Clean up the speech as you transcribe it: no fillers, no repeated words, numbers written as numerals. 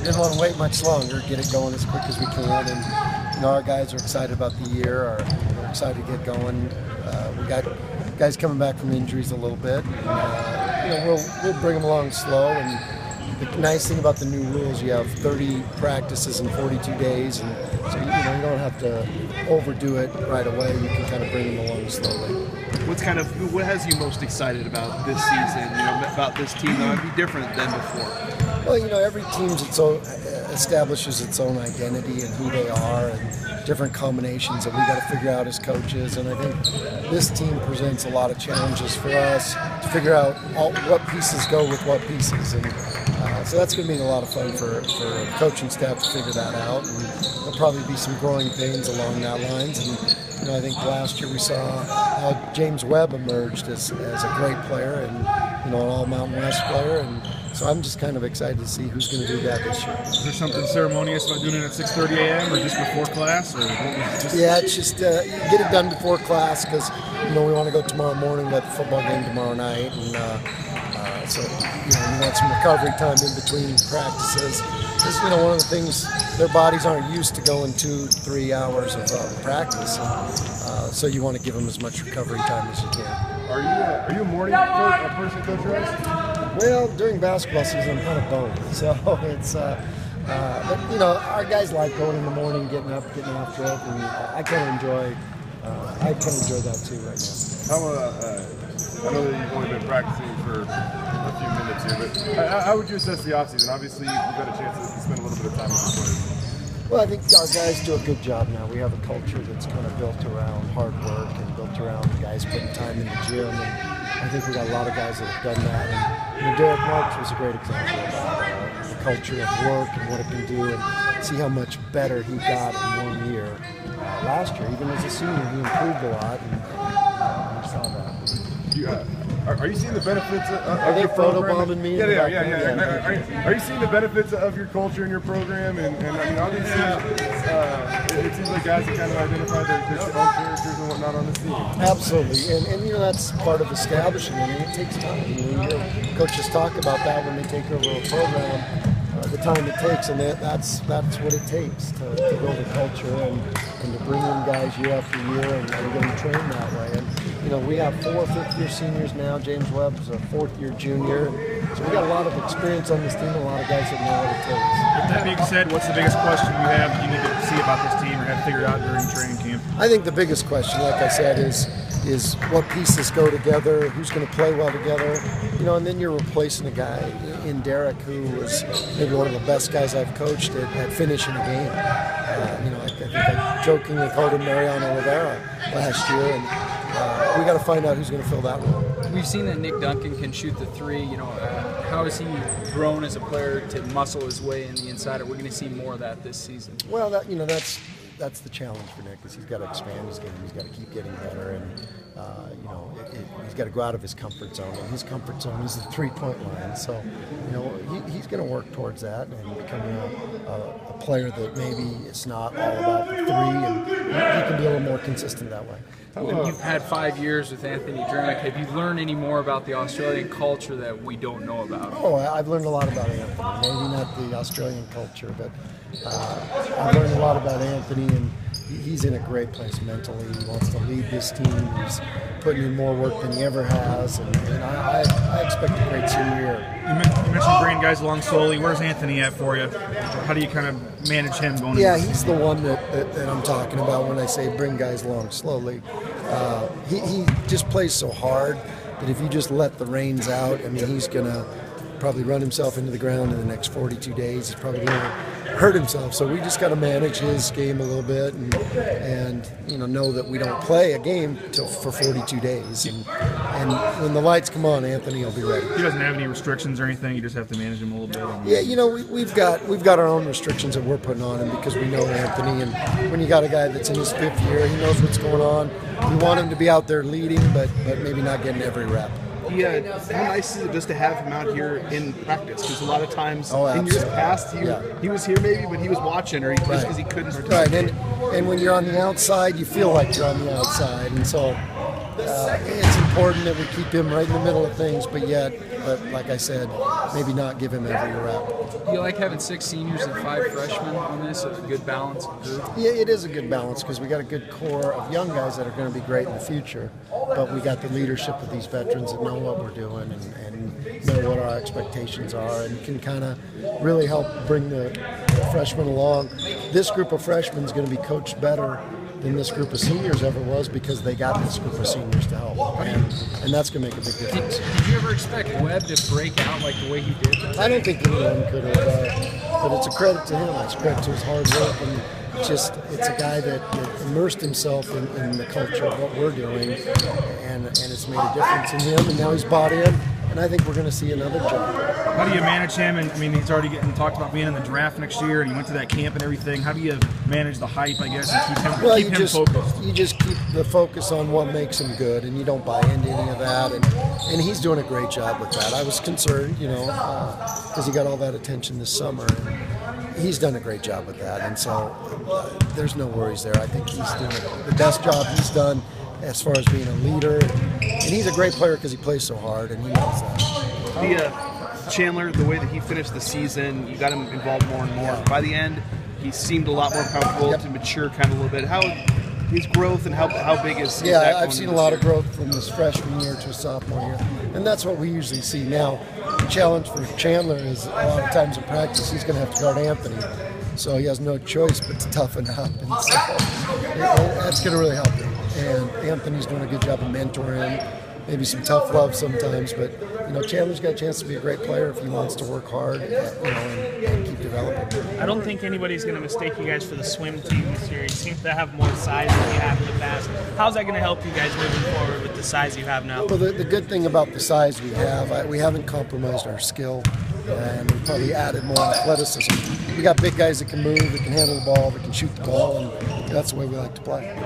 didn't want to wait much longer, get it going as quick as we can. And our guys are excited about the year. We're excited to get going. We got guys coming back from injuries a little bit. We'll bring them along slow. And the nice thing about the new rules, you have 30 practices in 42 days, and so you don't have to overdo it right away. You can kind of bring them along slowly. What has you most excited about this season? About this team that might be different than before. Well, every team establishes its own identity and who they are, and different combinations that we got to figure out as coaches. And I think this team presents a lot of challenges for us to figure out what pieces go with what pieces, and so that's going to be a lot of fun for the coaching staff to figure that out. And there'll probably be some growing pains along that lines. And I think last year we saw how James Webb emerged as a great player and an all Mountain West player. And so I'm just kind of excited to see who's going to do that this year. Is there something ceremonious about doing it at 6:30 a.m. or just before class? Yeah, it's just get it done before class because we want to go tomorrow morning. Got the football game tomorrow night, and so you want some recovery time in between practices. Because one of the things, their bodies aren't used to going 2-3 hours of practice, and, so you want to give them as much recovery time as you can. Are you a morning person, Coach Rice? Well, during basketball season, I'm kind of boned. So it's, but our guys like going in the morning, getting up, getting after it, and I kind of enjoy that too right now. I know that you've only been practicing for a few minutes here, but how would you assess the offseason? Obviously, you've got a chance to spend a little bit of time with the players. Well, I think our guys do a good job now. We have a culture that's kind of built around hard work and built around guys putting time in the gym. And I think we got a lot of guys that have done that. And Derek Marks was a great example of the culture of work and what it can do, and see how much better he got in 1 year. Last year, even as a senior, he improved a lot, and we saw that. Are you seeing the benefits of Are your they program? photobombing me? Yeah. Are you seeing the benefits of your culture and your program? And I mean, obviously, it seems like guys have kind of identified their own characters and whatnot on the team. Absolutely, and that's part of establishing it. And it takes time. You hear coaches talk about that when they take over a program. The time it takes, and that's what it takes to build a culture and to bring in guys year after year and get them trained that way. And we have 4 fifth-year seniors now. James Webb's a 4th-year junior, so we got a lot of experience on this team. A lot of guys that know what it takes. With that being said, what's the biggest question you have that you need to see about this team or have figured out during training camp? I think the biggest question, like I said, is what pieces go together, who's going to play well together, and then you're replacing a guy in Derek who was maybe one of the best guys I've coached at finishing a game. I think I jokingly called him Mariano Rivera last year, and we got to find out who's going to fill that role. We've seen that Nick Duncan can shoot the three. How has he grown as a player to muscle his way in the inside? Are we going to see more of that this season? Well, that's the challenge for Nick, is he's got to expand his game. He's got to keep getting better, and he's got to go out of his comfort zone. And his comfort zone is the three-point line. So, he's going to work towards that and becoming a player that maybe it's not all about the three, and he can be a little more consistent that way. You've had 5 years with Anthony Dremick. Have you learned any more about the Australian culture that we don't know about? Oh, I've learned a lot about Anthony. Maybe not the Australian culture, but I've learned a lot about Anthony, and he's in a great place mentally. He wants to lead this team. He's putting in more work than he ever has, and I expect a great senior year. You mentioned bringing guys along slowly. Where's Anthony at for you? How do you kind of manage him going? Yeah, he's the one that I'm talking about when I say bring guys along slowly. He just plays so hard that if you just let the reins out, he's going to probably run himself into the ground in the next 42 days. He's probably going to hurt himself. So we just got to manage his game a little bit and know that we don't play a game for 42 days. And when the lights come on, Anthony will be ready. He doesn't have any restrictions or anything. You just have to manage him a little bit. Yeah, we've got our own restrictions that we're putting on him because we know Anthony. And when you got a guy that's in his 5th year, he knows what's going on. We want him to be out there leading, but maybe not getting every rep. Yeah, how nice is it just to have him out here in practice? Because a lot of times in years past, he was here maybe, but he was watching, or just because he couldn't participate. Right, and when you're on the outside, you feel like you're on the outside, and so it's important that we keep him right in the middle of things, but like I said, maybe not give him every rep. Do you like having 6 seniors and 5 freshmen on this? A good balance group? Yeah, it is a good balance because we got a good core of young guys that are going to be great in the future, but we got the leadership of these veterans that know what we're doing and know what our expectations are and can kind of really help bring the freshmen along. This group of freshmen is going to be coached better than this group of seniors ever was because they got this group of seniors to help, and that's going to make a big difference. Did you ever expect Webb to break out like the way he did? I don't think anyone could have, but it's a credit to him. It's a credit to his hard work, and it's a guy that immersed himself in the culture of what we're doing, and it's made a difference in him, and now he's bought in. And I think we're going to see another jump. How do you manage him? And I mean, he's already getting talked about being in the draft next year, and he went to that camp and everything. How do you manage the hype, I guess, and keep him focused? You just keep the focus on what makes him good, and you don't buy into any of that. And he's doing a great job with that. I was concerned, because he got all that attention this summer. And he's done a great job with that, and so there's no worries there. I think he's doing the best job he's done as far as being a leader, and he's a great player because he plays so hard, and he knows that. Chandler, the way that he finished the season, you got him involved more and more. Yeah. By the end, he seemed a lot more comfortable to mature kind of a little bit. How his growth and how big is that? Yeah, I've seen a lot of growth from his freshman year to sophomore year, and that's what we usually see now. The challenge for Chandler is a lot of times in practice he's going to have to guard Anthony, so he has no choice but to toughen up, and so that's going to really help him. And Anthony's doing a good job of mentoring him, maybe some tough love sometimes, but Chandler's got a chance to be a great player if he wants to work hard, and keep developing. I don't think anybody's going to mistake you guys for the swim team this year. You seem to have more size than you have in the past. How's that going to help you guys moving forward with the size you have now? Well, the good thing about the size we have, we haven't compromised our skill, and we probably added more athleticism. We got big guys that can move, that can handle the ball, that can shoot the ball, and that's the way we like to play.